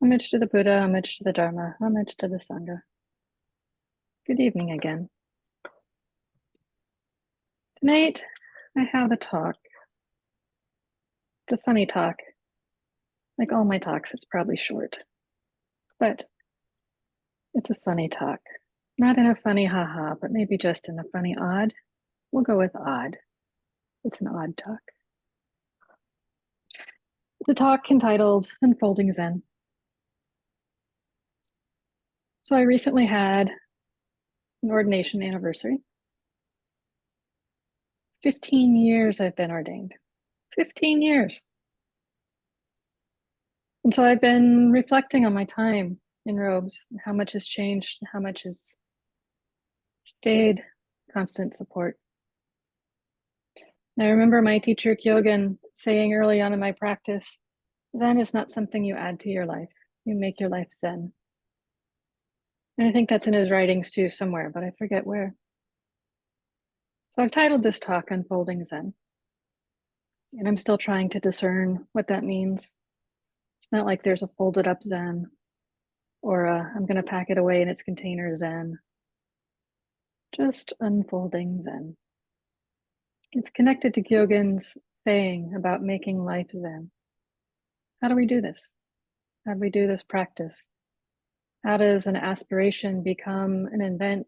Homage to the Buddha, homage to the Dharma, homage to the Sangha. Good evening again. Tonight, I have a talk. It's a funny talk. Like all my talks, it's probably short. But it's a funny talk. Not in a funny haha, but maybe just in a funny odd. We'll go with odd. It's an odd talk. It's a talk entitled Unfolding Zen. So I recently had an ordination anniversary. 15 years I've been ordained. 15 years. And so I've been reflecting on my time in robes, and how much has changed, and how much has stayed constant support. And I remember my teacher Kyogen saying early on in my practice, Zen is not something you add to your life. You make your life Zen. And I think that's in his writings too somewhere, but I forget where. So I've titled this talk Unfolding Zen. And I'm still trying to discern what that means. It's not like there's a folded up Zen or I'm going to pack it away in its container Zen. Just unfolding Zen. It's connected to Kyogen's saying about making life Zen. How do we do this? How do we do this practice? How does an aspiration become an event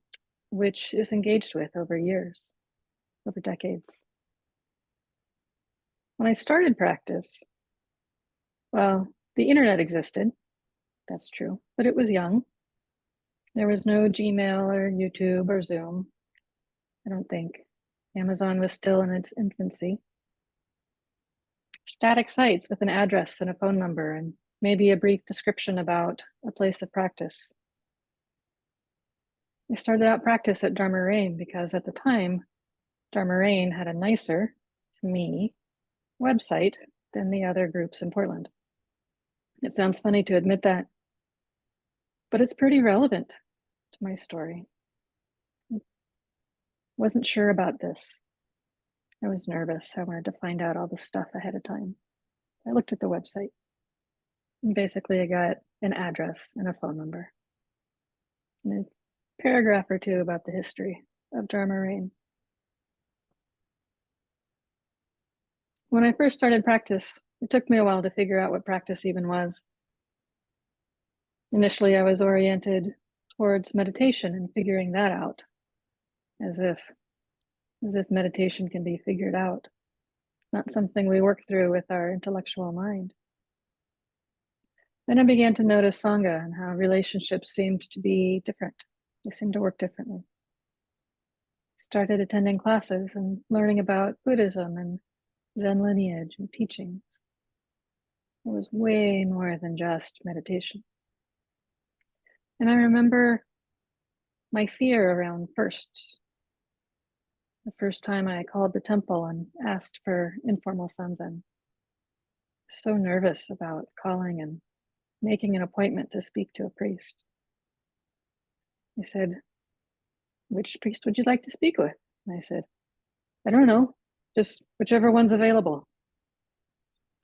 which is engaged with over years, over decades? When I started practice, well, the internet existed, that's true, but it was young. There was no Gmail or YouTube or Zoom, I don't think. Amazon was still in its infancy. Static sites with an address and a phone number and maybe a brief description about a place of practice. I started out practice at Dharma Rain because at the time, Dharma Rain had a nicer, to me, website than the other groups in Portland. It sounds funny to admit that, but it's pretty relevant to my story. I wasn't sure about this. I was nervous. I wanted to find out all the stuff ahead of time. I looked at the website. And basically, I got an address and a phone number. And a paragraph or two about the history of Dharma Rain. When I first started practice, it took me a while to figure out what practice even was. Initially, I was oriented towards meditation and figuring that out, as if meditation can be figured out. It's not something we work through with our intellectual mind. Then I began to notice Sangha and how relationships seemed to be different. They seemed to work differently. Started attending classes and learning about Buddhism and Zen lineage and teachings. It was way more than just meditation. And I remember my fear around firsts. The first time I called the temple and asked for informal sanzen. So nervous about calling and making an appointment to speak to a priest. He said, which priest would you like to speak with? And I said, I don't know, just whichever one's available.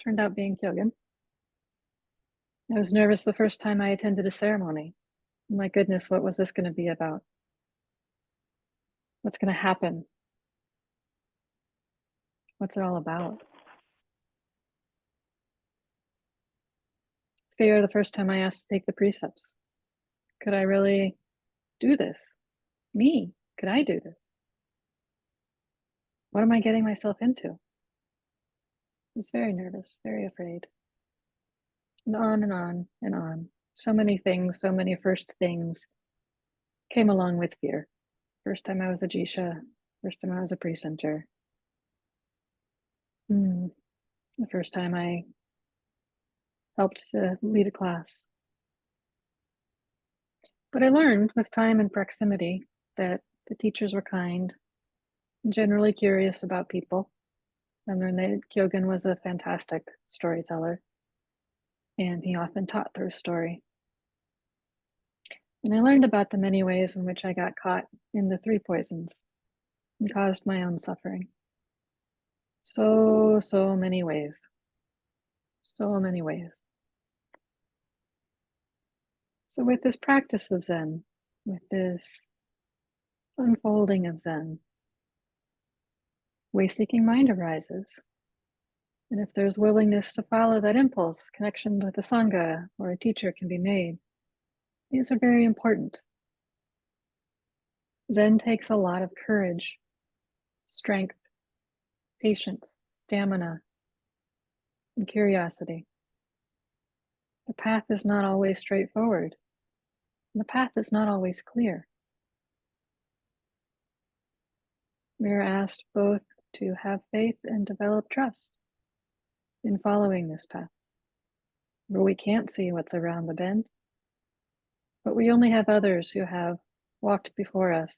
Turned out being Kyogen. I was nervous the first time I attended a ceremony. My goodness, what was this going to be about? What's going to happen? What's it all about? Fear the first time I asked to take the precepts. Could I really do this? Me, could I do this? What am I getting myself into? I was very nervous, very afraid. And on and on and on. So many things, so many first things came along with fear. First time I was a Jisha, first time I was a precentor. The first time I helped to lead a class. But I learned with time and proximity that the teachers were kind, generally curious about people. I learned that Kyogen was a fantastic storyteller, and he often taught through story. And I learned about the many ways in which I got caught in the three poisons and caused my own suffering. So many ways. So many ways. So with this practice of Zen, with this unfolding of Zen, way-seeking mind arises. And if there's willingness to follow that impulse, connection with a Sangha or a teacher can be made. These are very important. Zen takes a lot of courage, strength, patience, stamina, and curiosity. The path is not always straightforward. And the path is not always clear. We are asked both to have faith and develop trust in following this path, where we can't see what's around the bend, but we only have others who have walked before us,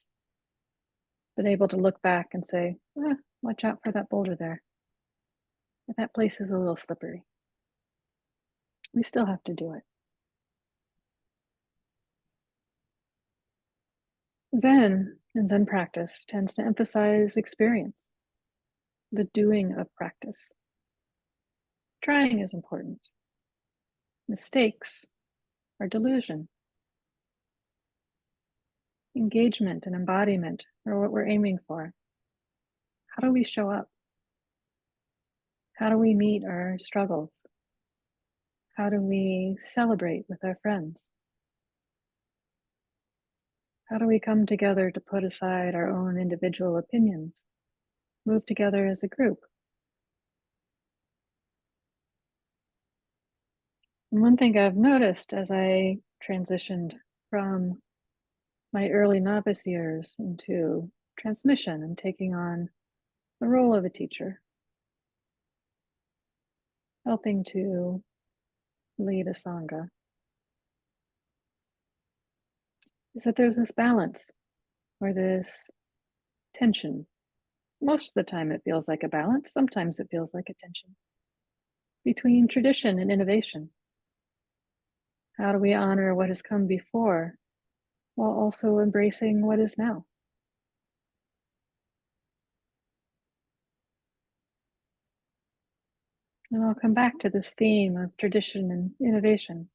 been able to look back and say, watch out for that boulder there. That place is a little slippery. We still have to do it. Zen and Zen practice tends to emphasize experience, the doing of practice. Trying is important. Mistakes are delusion. Engagement and embodiment are what we're aiming for. How do we show up? How do we meet our struggles? How do we celebrate with our friends? How do we come together to put aside our own individual opinions, move together as a group? And one thing I've noticed as I transitioned from my early novice years into transmission and taking on the role of a teacher, helping to lead a Sangha, is that there's this balance or this tension. Most of the time it feels like a balance, sometimes it feels like a tension between tradition and innovation. How do we honor what has come before while also embracing what is now? And I'll come back to this theme of tradition and innovation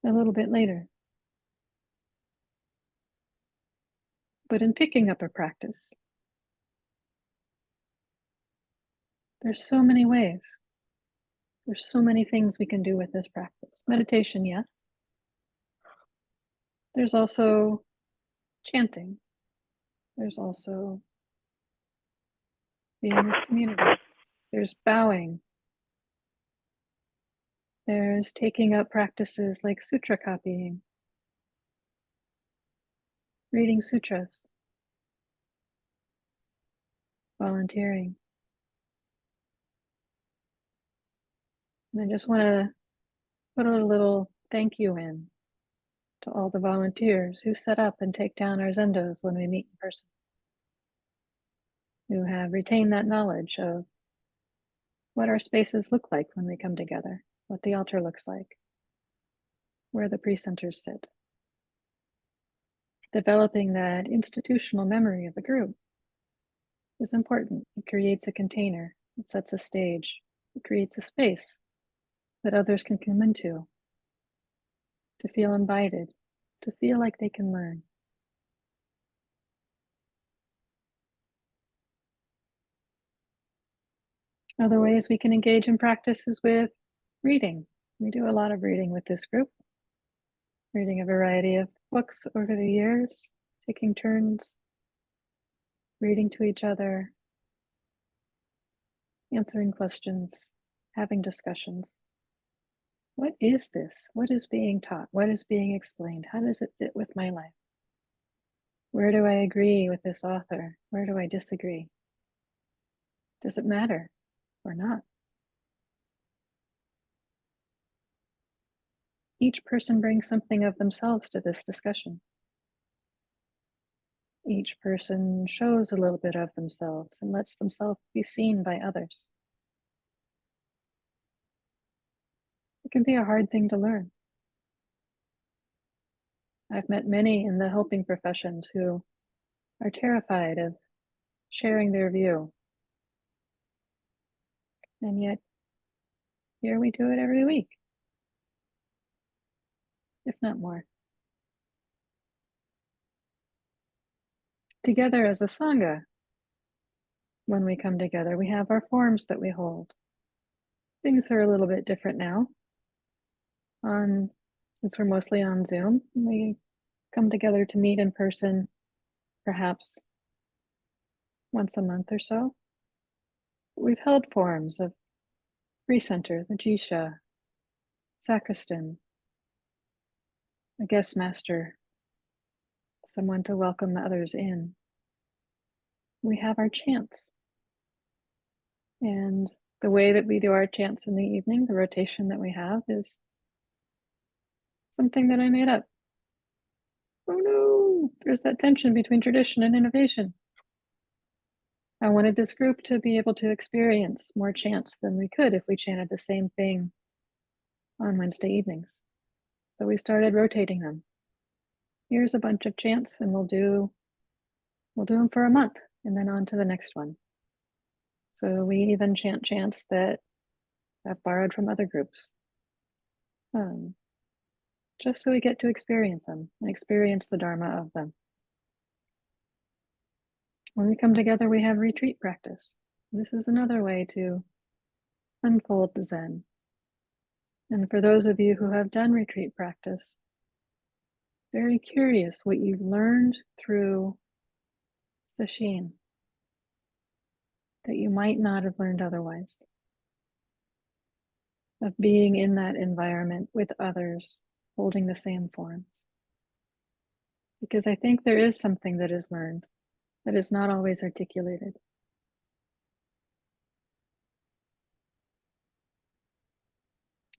a little bit later. But in picking up a practice, there's so many ways. There's so many things we can do with this practice. Meditation, yes. There's also chanting. There's also being in this community. There's bowing. There's taking up practices like sutra copying, reading sutras, volunteering. And I just want to put a little thank you in to all the volunteers who set up and take down our zendos when we meet in person, who have retained that knowledge of what our spaces look like when we come together, what the altar looks like, where the pre-centers sit. Developing that institutional memory of the group is important. It creates a container, it sets a stage, it creates a space that others can come into, to feel invited, to feel like they can learn. Other ways we can engage in practice is with reading. We do a lot of reading with this group, reading a variety of books over the years, taking turns, reading to each other, answering questions, having discussions. What is this? What is being taught? What is being explained? How does it fit with my life? Where do I agree with this author? Where do I disagree? Does it matter or not? Each person brings something of themselves to this discussion. Each person shows a little bit of themselves and lets themselves be seen by others. It can be a hard thing to learn. I've met many in the helping professions who are terrified of sharing their view. And yet, here we do it every week. if not more. Together as a Sangha, when we come together, we have our forms that we hold. Things are a little bit different now. Since we're mostly on Zoom, we come together to meet in person perhaps once a month or so. We've held forms of recenter, the Jisha, sacristan, a guest master, someone to welcome the others in. We have our chants. And the way that we do our chants in the evening, the rotation that we have, is something that I made up. Oh no, there's that tension between tradition and innovation. I wanted this group to be able to experience more chants than we could if we chanted the same thing on Wednesday evenings. So we started rotating them. Here's a bunch of chants, and we'll do them for a month and then on to the next one. So we even chant chants that I've borrowed from other groups. Just so we get to experience them and experience the Dharma of them. When we come together, we have retreat practice. This is another way to unfold the Zen. And for those of you who have done retreat practice, very curious what you've learned through sesshin that you might not have learned otherwise. Of being in that environment with others, holding the same forms. Because I think there is something that is learned that is not always articulated.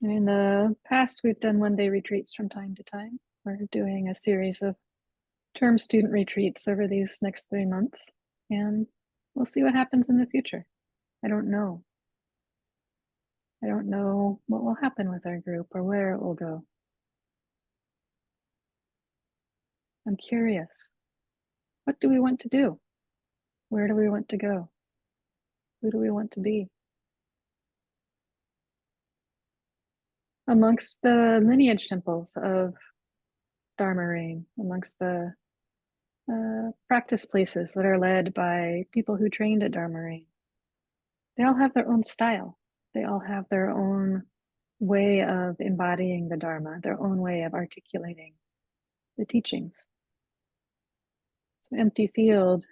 In the past, we've done one-day retreats from time to time. We're doing a series of term student retreats over these next 3 months, and we'll see what happens in the future. I don't know. I don't know what will happen with our group or where it will go. I'm curious. What do we want to do? Where do we want to go? Who do we want to be? Amongst the lineage temples of Dharma Reign, amongst the practice places that are led by people who trained at Dharma Reign, they all have their own style. They all have their own way of embodying the Dharma, their own way of articulating the teachings. So Empty Field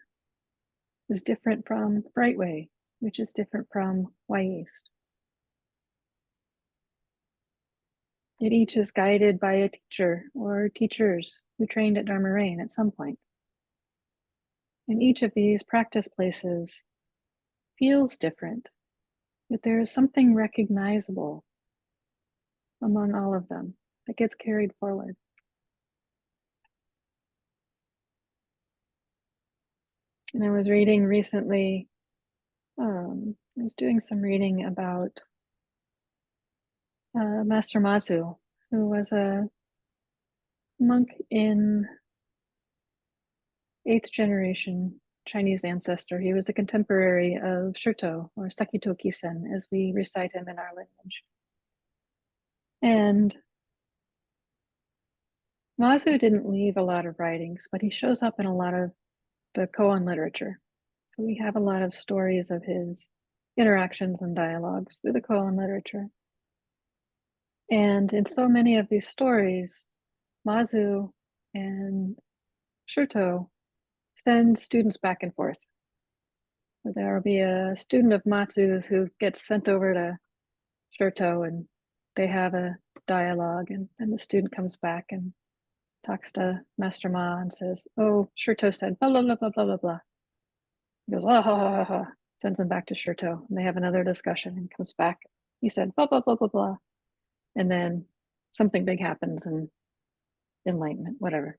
is different from Brightway, which is different from Wy'East. It each is guided by a teacher or teachers who trained at Dharma Reign at some point. And each of these practice places feels different, but there is something recognizable among all of them that gets carried forward. And I was reading recently, I was doing some reading about Master Mazu, who was a monk in 8th generation Chinese ancestor. He was the contemporary of Shurto, or Sakitoki-sen, as we recite him in our lineage. And Mazu didn't leave a lot of writings, but he shows up in a lot of the koan literature. So we have a lot of stories of his interactions and dialogues through the koan literature. And in so many of these stories, Mazu and Shurto send students back and forth. So there will be a student of Matsu's who gets sent over to Shurto, and they have a dialogue, and then the student comes back and talks to Master Ma and says, oh, Shurto said blah, blah, blah, blah, blah, blah, blah. He goes, ah, ha, ha, ha, ha, sends him back to Shurto, and they have another discussion and comes back. He said, blah, blah, blah, blah, blah. And then something big happens and enlightenment, whatever.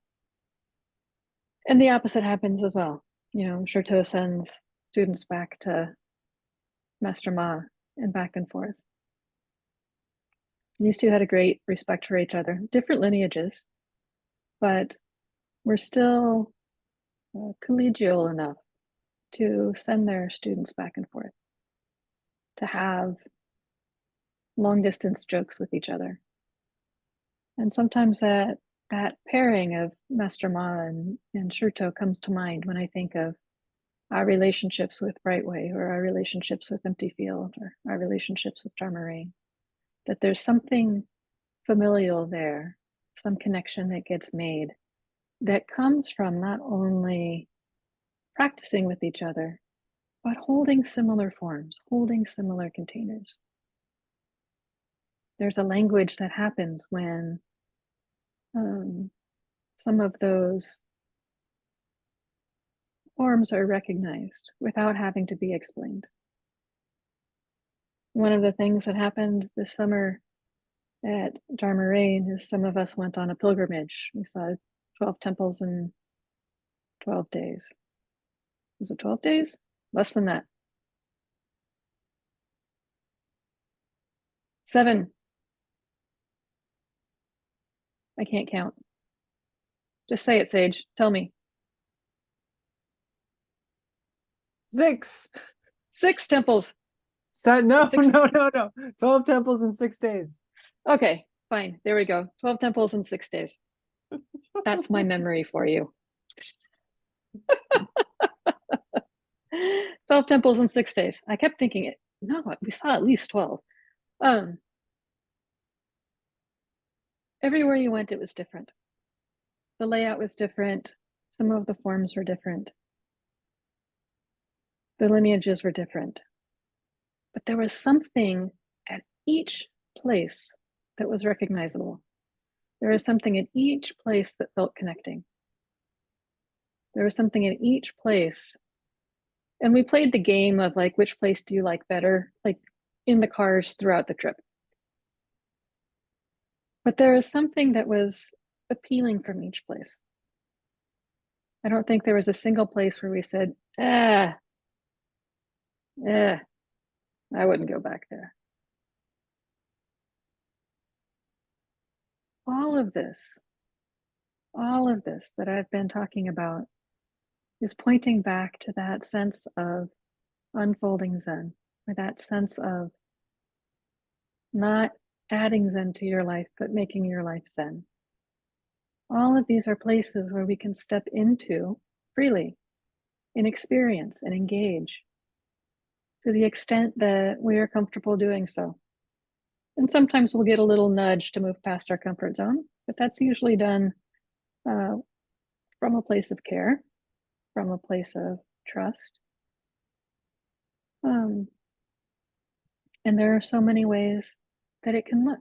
And the opposite happens as well. You know, Shurto sends students back to Master Ma and back and forth. These two had a great respect for each other, different lineages, but were still collegial enough to send their students back and forth, to have long distance jokes with each other. And sometimes that pairing of Master Ma and Shurto comes to mind when I think of our relationships with Brightway, or our relationships with Empty Field, or our relationships with Dharma Rain. That there's something familial there, some connection that gets made that comes from not only practicing with each other, but holding similar forms, holding similar containers. There's a language that happens when some of those forms are recognized without having to be explained. One of the things that happened this summer at Dharma Rain is some of us went on a pilgrimage. We saw 12 temples in 12 days. Was it 12 days? Less than that. 7. I can't count. Just say it, Sage. Tell me. 6. 6 temples. No, 6. no. 12 temples in 6 days. Okay, fine. There we go. 12 temples in 6 days. That's my memory for you. 12 temples in 6 days. I kept thinking it. No, we saw at least 12. Everywhere you went, it was different. The layout was different. Some of the forms were different. The lineages were different. But there was something at each place that was recognizable. There was something at each place that felt connecting. There was something at each place. And we played the game of like, which place do you like better? Like in the cars throughout the trip. But there was something that was appealing from each place. I don't think there was a single place where we said, I wouldn't go back there. All of this that I've been talking about is pointing back to that sense of unfolding Zen, or that sense of not adding Zen to your life, but making your life Zen. All of these are places where we can step into freely and experience and engage to the extent that we are comfortable doing so. And sometimes we'll get a little nudge to move past our comfort zone, but that's usually done from a place of care, from a place of trust. And there are so many ways that it can look.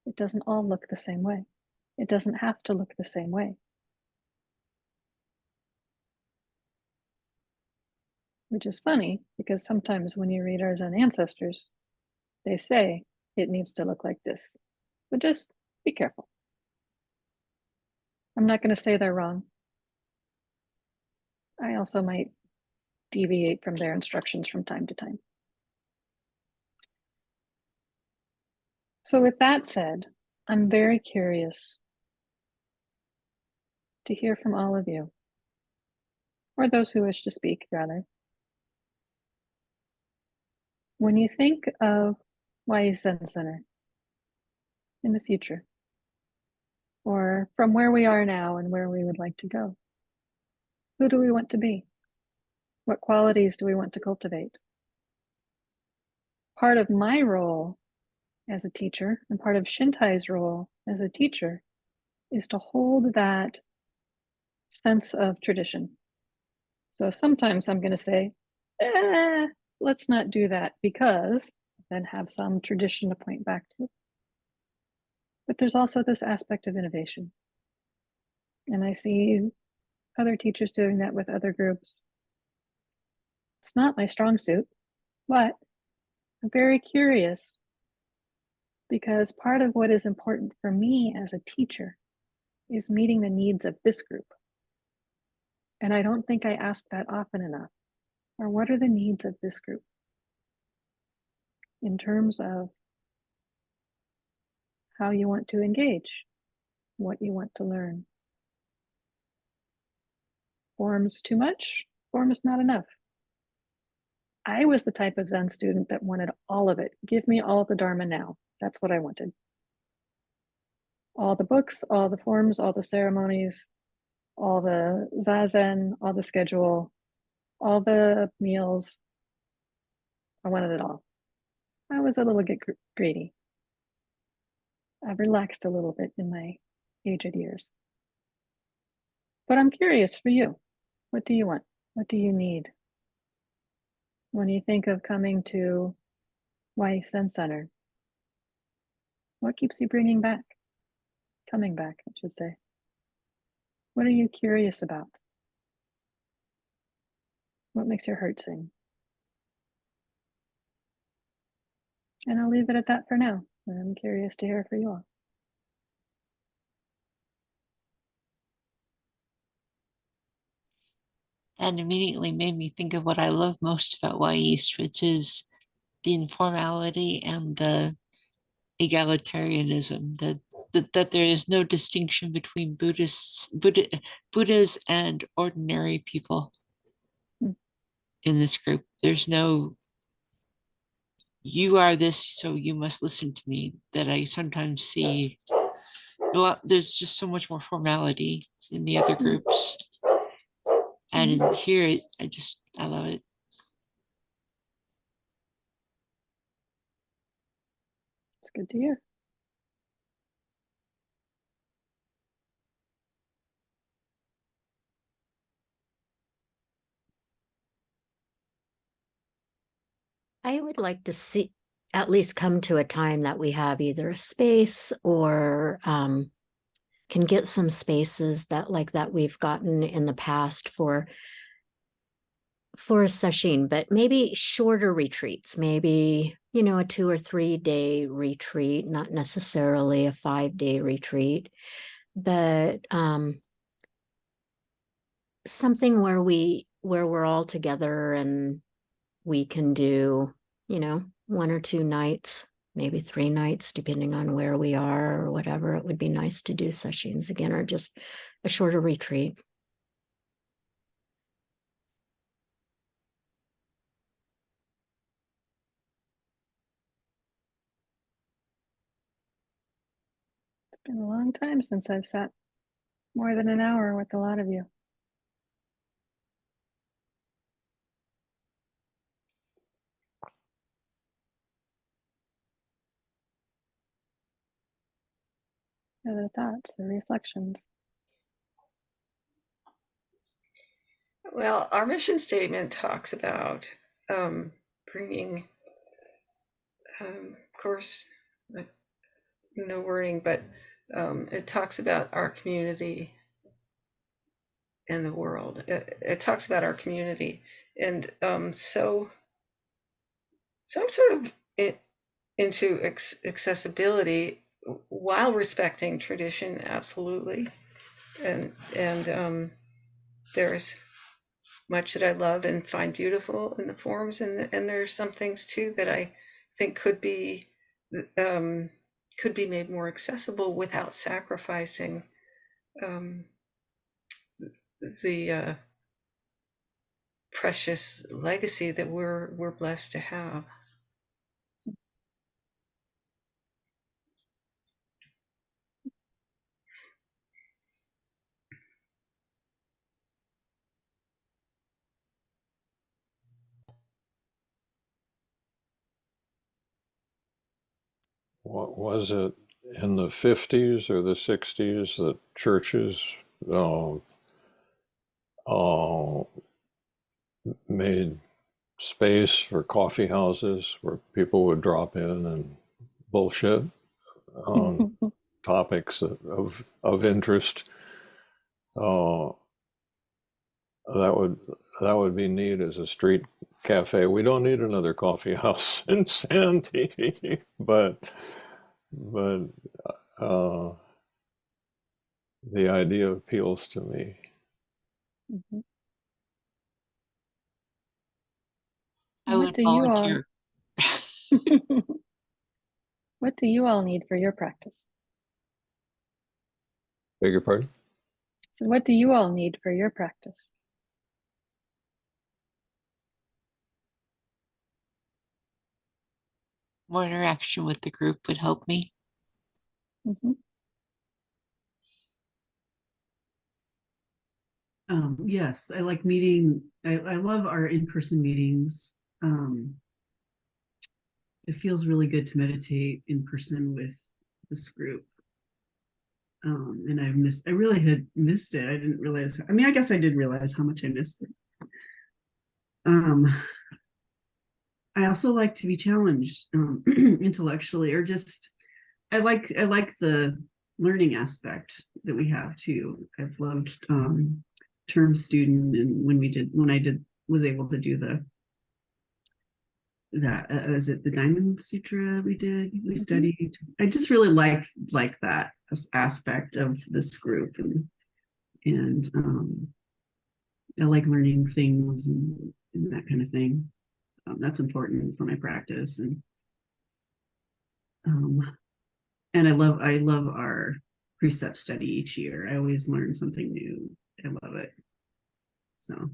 It doesn't all look the same way. It doesn't have to look the same way. Which is funny, because sometimes when you read our Zen ancestors, they say it needs to look like this. But just be careful. I'm not going to say they're wrong. I also might deviate from their instructions from time to time. So with that said, I'm very curious to hear from all of you, or those who wish to speak, rather. When you think of Wy'East Zen Center in the future, or from where we are now and where we would like to go, who do we want to be? What qualities do we want to cultivate? Part of my role as a teacher, and part of Shintai's role as a teacher, is to hold that sense of tradition. So sometimes I'm going to say, let's not do that, because then have some tradition to point back to. But there's also this aspect of innovation. And I see other teachers doing that with other groups. It's not my strong suit, but I'm very curious, because part of what is important for me as a teacher is meeting the needs of this group. And I don't think I ask that often enough. Or what are the needs of this group in terms of how you want to engage, what you want to learn? Forms too much, forms not enough. I was the type of Zen student that wanted all of it. Give me all of the Dharma now. That's what I wanted. all the books, all the forms, all the ceremonies, all the zazen, all the schedule, all the meals. I wanted it all. I was a little bit greedy. I've relaxed a little bit in my aged years. But I'm curious for you. What do you want? What do you need? When you think of coming to Wy'East Zen Center, what keeps you bringing back? Coming back, I should say. What are you curious about? What makes your heart sing? And I'll leave it at that for now. I'm curious to hear for you all. And immediately made me think of what I love most about Wy'East, which is the informality and the egalitarianism, that there is no distinction between Buddhas and ordinary people Hmm. in this group. There's no, you are this, so you must listen to me, that I sometimes see. There's just so much more formality in the other groups. And in here, I love it. It's good to hear. I would like to see at least come to a time that we have either a space or can get some spaces that like that we've gotten in the past for a session, but maybe shorter retreats, maybe, you know, a 2 or 3 day retreat, not necessarily a 5-day retreat, but something where we're all together and we can do, you know, 1 or 2 nights, maybe 3 nights, depending on where we are or whatever. It would be nice to do sessions again or just a shorter retreat. It's been a long time since I've sat more than an hour with a lot of you. The thoughts, the reflections. Well, our mission statement talks about bringing, of course, no wording, but it talks about our community and the world. It talks about our community, and so I'm sort of into accessibility while respecting tradition, absolutely, and there's much that I love and find beautiful in the forms, and there's some things too that I think could be made more accessible without sacrificing the precious legacy that we're blessed to have. What was it in the 50s or the 60s that churches uh, uh, made space for coffee houses where people would drop in and bullshit on topics of interest? Uh, that would be neat as a street cafe. We don't need another coffee house in Sandy, but uh, the idea appeals to me. Mhm. I What would do you all volunteer. what do you all need for your practice? Beg your pardon? So what do you all need for your practice? More interaction with the group would help me. Mm-hmm. Yes, I like meeting. I love our in-person meetings. It feels really good to meditate in person with this group. And I really had missed it. I didn't realize, I mean, I guess I did realize how much I missed it. I also like to be challenged intellectually, or just I like the learning aspect that we have too. I've loved term student, and when I did was able to do that is it the Diamond Sutra we studied. I just really like that aspect of this group, and I like learning things and that kind of thing. That's important for my practice, and I love our precept study each year. I always learn something new. I love it. So,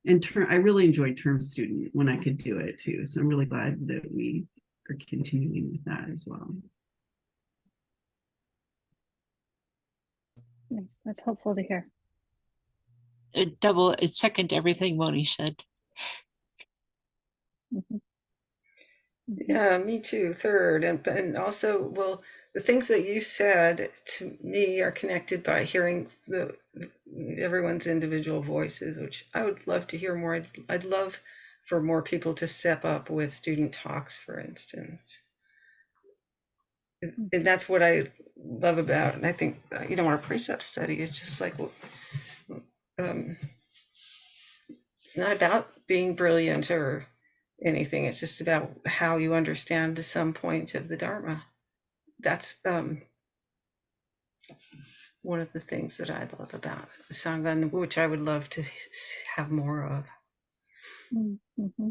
and I really enjoyed term student when I could do it too. So I'm really glad that we are continuing with that as well. Nice. That's helpful to hear. It second everything Moni said. Mhm. Yeah, me too. Third, and also, well, the things that you said to me are connected by hearing everyone's individual voices, which I would love to hear more. I'd love for more people to step up with student talks, for instance. And that's what I love about, and I think our precept study is just like, it's not about being brilliant or anything. It's just about how you understand to some point of the Dharma. That's one of the things that I love about the Sangha, which I would love to have more of. Mm-hmm.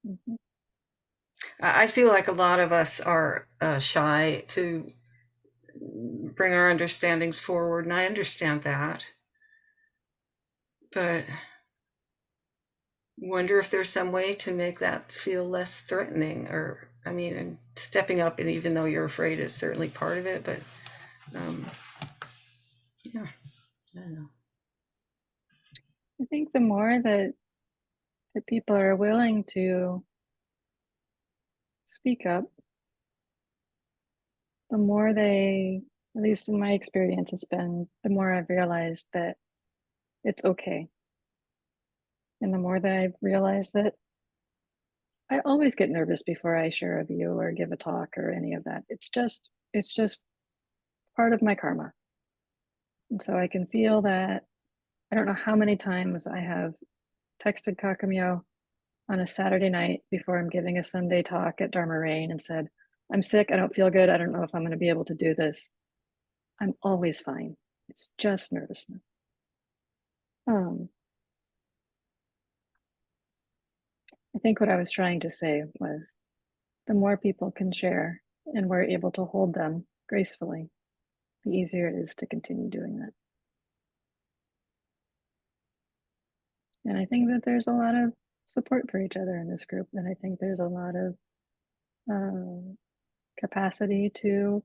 Mm-hmm. I feel like a lot of us are shy to bring our understandings forward, and I understand that. But wonder if there's some way to make that feel less threatening, or and stepping up, and even though you're afraid is certainly part of it, but yeah, I don't know. I think the more that people are willing to speak up, the more they, at least in my experience, has been, the more I've realized that it's okay. And the more that I've realized that I always get nervous before I share a view or give a talk or any of that. It's just part of my karma. And so I can feel that. I don't know how many times I have texted Kakamyo on a Saturday night before I'm giving a Sunday talk at Dharma Rain and said, I'm sick, I don't feel good, I don't know if I'm going to be able to do this. I'm always fine. It's just nervousness. I think what I was trying to say was the more people can share and we're able to hold them gracefully, the easier it is to continue doing that. And I think that there's a lot of support for each other in this group. And I think there's a lot of capacity to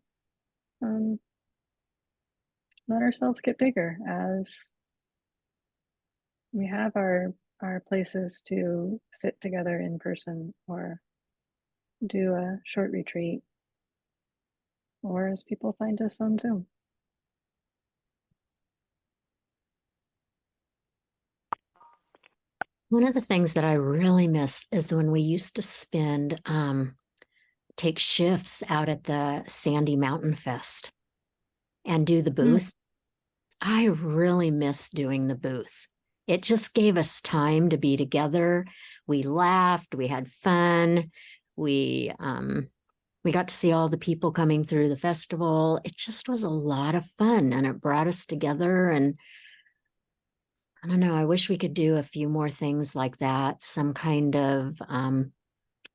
let ourselves get bigger as we have our places to sit together in person or do a short retreat, or as people find us on Zoom. One of the things that I really miss is when we used to take shifts out at the Sandy Mountain Fest and do the booth. I really miss doing the booth. It just gave us time to be together. We laughed, we had fun, we got to see all the people coming through the festival. It just was a lot of fun, and it brought us together. And I don't know, I wish we could do a few more things like that, some kind of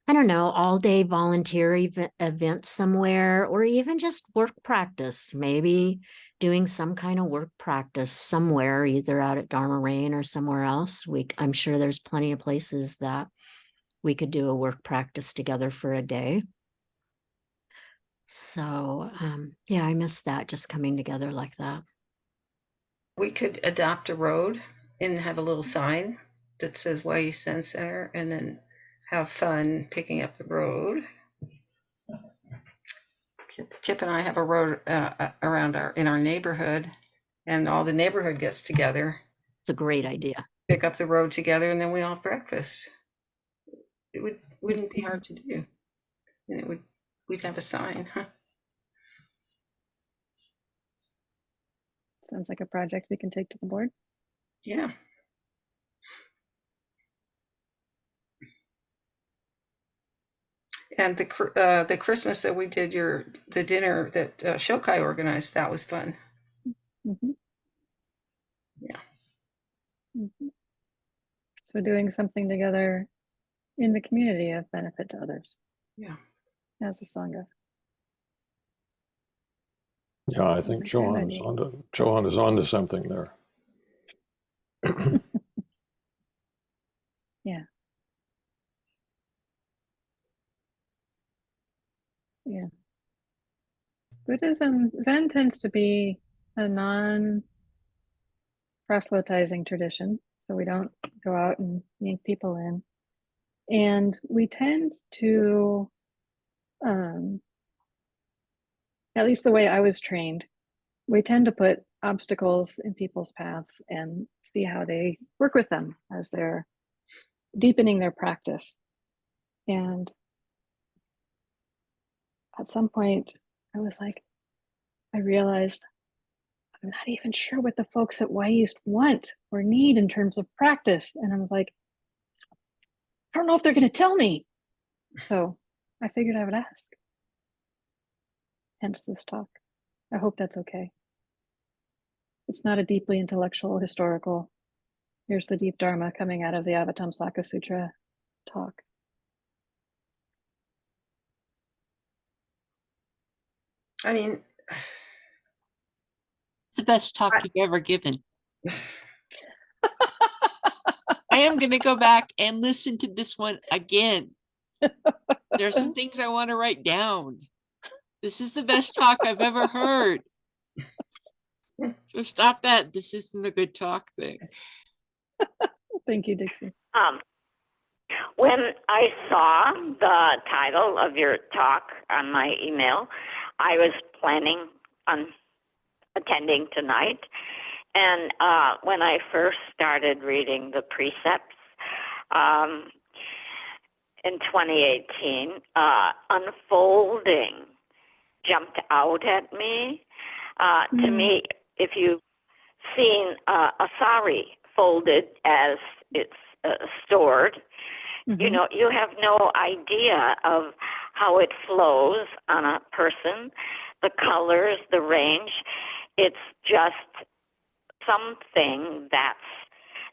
I don't know, all day volunteer event somewhere, or even just work practice, maybe doing some kind of work practice somewhere, either out at Dharma Rain or somewhere else. I'm sure there's plenty of places that we could do a work practice together for a day. So yeah, I miss that, just coming together like that. we could adopt a road and have a little sign that says Wy'East Zen Center, and then have fun picking up the road. Kip and I have a road around in our neighborhood, and all the neighborhood gets together, It's a great idea. pick up the road together, and then we all have breakfast. It wouldn't be hard to do, and we'd have a sign. Huh? Sounds like a project we can take to the board. Yeah. And the Christmas that we did the dinner that Shokai organized, that was fun. Mhm. Yeah. Mhm. So doing something together in the community of benefit to others Yeah. as a Sangha. Yeah, I Sounds think like a good Johan is idea. onto something there. Yeah. Yeah. Buddhism, Zen tends to be a non-proselytizing tradition, so we don't go out and yank people in. And we tend to, at least the way I was trained, we tend to put obstacles in people's paths and see how they work with them as they're deepening their practice. And at some point, I was like, I realized I'm not even sure what the folks at Wy'East want or need in terms of practice. And I was like, I don't know if they're going to tell me. So I figured I would ask. Hence this talk. I hope that's okay. It's not a deeply intellectual, historical, here's the deep Dharma coming out of the Avatamsaka Sutra talk. I mean, It's the best talk you've ever given. I am going to go back and listen to this one again. There's some things I want to write down. This is the best talk I've ever heard. So stop that. This isn't a good talk thing. Thank you, Dixie. When I saw the title of your talk on my email, I was planning on attending tonight. And when I first started reading the precepts in 2018, unfolding jumped out at me. To me, if you've seen a sari folded as it's stored, you know, you have no idea of how it flows on a person, the colors, the range. It's just something that's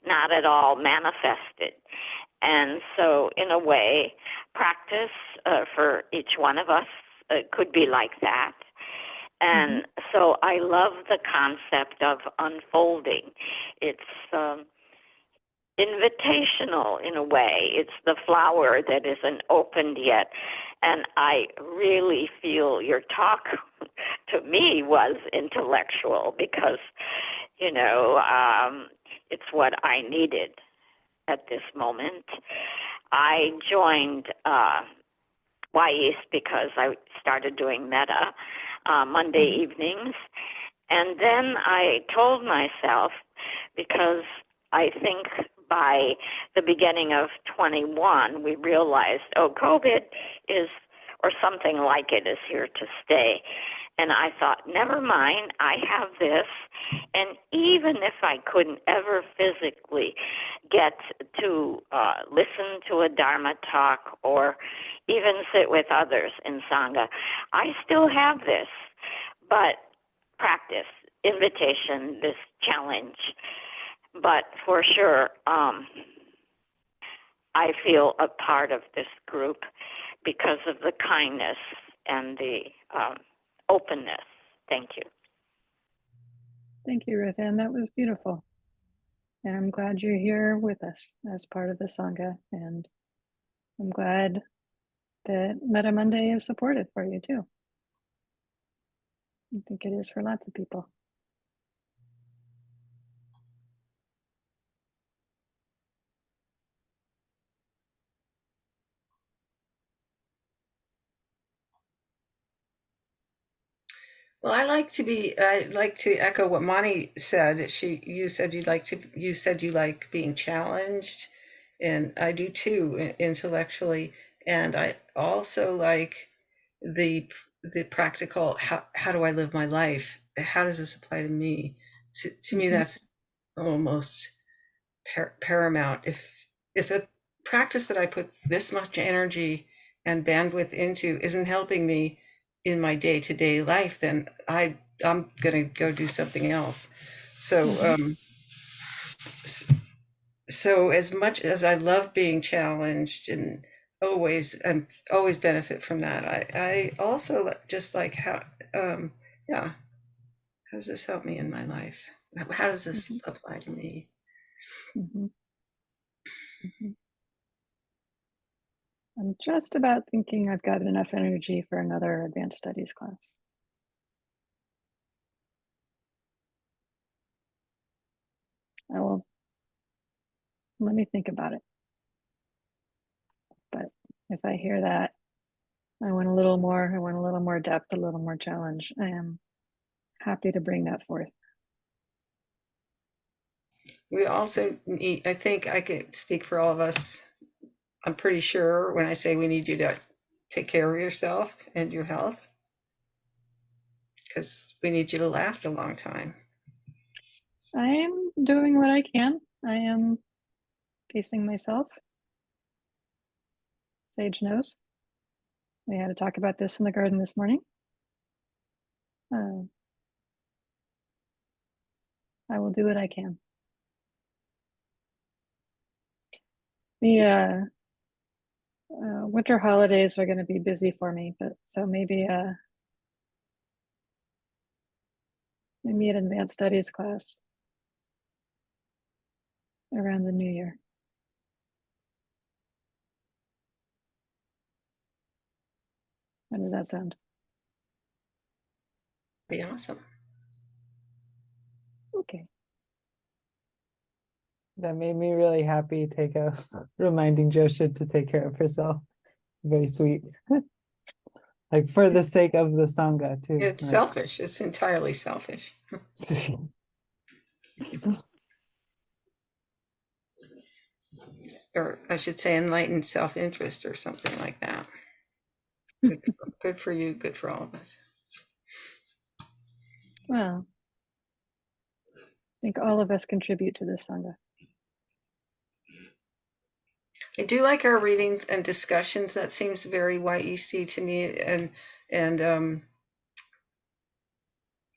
not at all manifested. And so, in a way, practice for each one of us could be like that. And so I love the concept of unfolding. It's invitational in a way. It's the flower that isn't opened yet. And I really feel your talk to me was intellectual because, you know, it's what I needed at this moment. I joined Wy'East because I started doing metta Monday evenings. And then I told myself, because I think by the beginning of 21, we realized, oh, COVID is, or something like it, is here to stay. And I thought, never mind, I have this. And even if I couldn't ever physically get to listen to a Dharma talk or even sit with others in Sangha, I still have this. But practice, invitation, this challenge. But for sure, I feel a part of this group because of the kindness and the openness. Thank you. Thank you, Ruth Ann. That was beautiful. And I'm glad you're here with us as part of the Sangha. And I'm glad that Metta Monday is supportive for you too. I think it is for lots of people. Well, I like to echo what Moni said. You said you said you like being challenged, and I do too, intellectually. And I also like the practical, how do I live my life? How does this apply to me? To me, that's almost paramount. If the practice that I put this much energy and bandwidth into isn't helping me in my day-to-day life, then I'm gonna go do something else. So so as much as I love being challenged and always benefit from that, I also just like yeah, how does this help me in my life? How does this apply to me? I'm just about thinking I've got enough energy for another advanced studies class. Let me think about it. But if I hear that, I want a little more depth, a little more challenge. I am happy to bring that forth. We also need, I think I could speak for all of us. I'm pretty sure when I say we need you to take care of yourself and your health, because we need you to last a long time. I am doing what I can. I am pacing myself. Sage knows. We had to talk about this in the garden this morning. I will do what I can. The winter holidays are going to be busy for me, but so maybe an advanced studies class around the new year. How does that sound? Be awesome. Okay. That made me really happy, Takeo, reminding Jyoshin to take care of herself. Very sweet. Like for the sake of the Sangha too. It's selfish. It's entirely selfish. Or I should say enlightened self-interest or something like that. Good for you, good for all of us. Well, I think all of us contribute to this Sangha. I do like our readings and discussions. That seems very Wy'Easty to me, and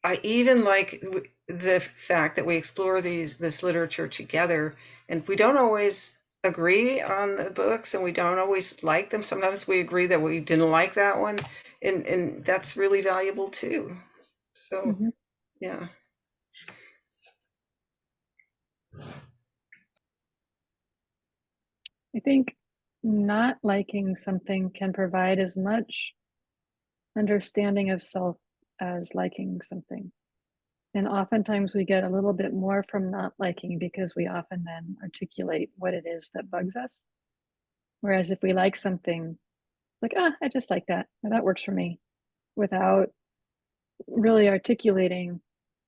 I even like the fact that we explore this literature together, and we don't always agree on the books, and we don't always like them. Sometimes we agree that we didn't like that one, and that's really valuable too. So, yeah. I think not liking something can provide as much understanding of self as liking something. And oftentimes we get a little bit more from not liking because we often then articulate what it is that bugs us. Whereas if we like something, like, I just like that, or that works for me, without really articulating,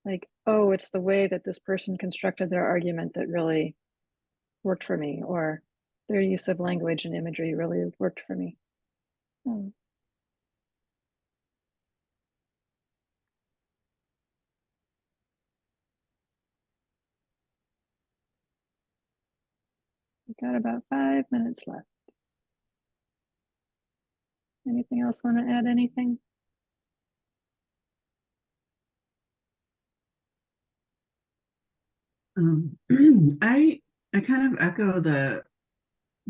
like, oh, it's the way that this person constructed their argument that really worked for me, or their use of language and imagery really worked for me. We've got about 5 minutes left. Anything else want to add anything? I kind of echo the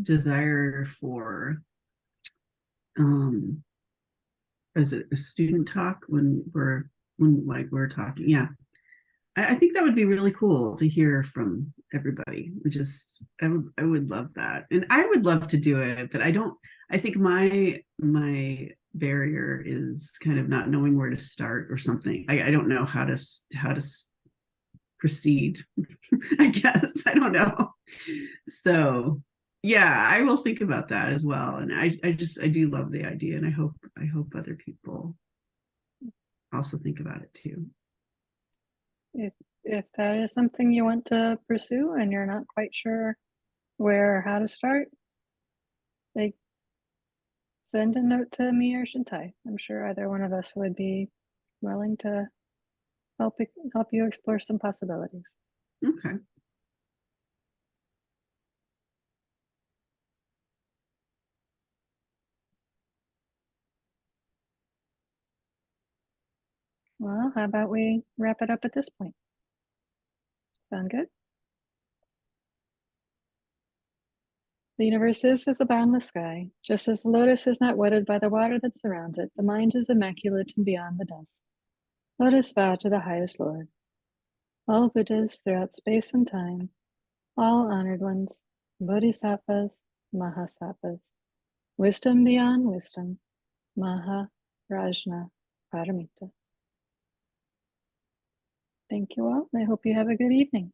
desire for as a student talk when we're talking. Yeah, I think that would be really cool to hear from everybody. I would love that, and I would love to do it, but I think my barrier is kind of not knowing where to start or something. I don't know how to proceed. I guess I don't know. So yeah, I will think about that as well. And I do love the idea, and I hope other people also think about it too. If that is something you want to pursue and you're not quite sure where or how to start, like, send a note to me or Shintai. I'm sure either one of us would be willing to help you explore some possibilities. Okay. Well, how about we wrap it up at this point? Sound good? The universe is as the boundless sky. Just as the lotus is not wetted by the water that surrounds it, the mind is immaculate and beyond the dust. Let us bow to the highest Lord. All Buddhas throughout space and time, all honored ones, Bodhisattvas, Mahasattvas, wisdom beyond wisdom, Maha Rajna Paramita. Thank you all. I hope you have a good evening.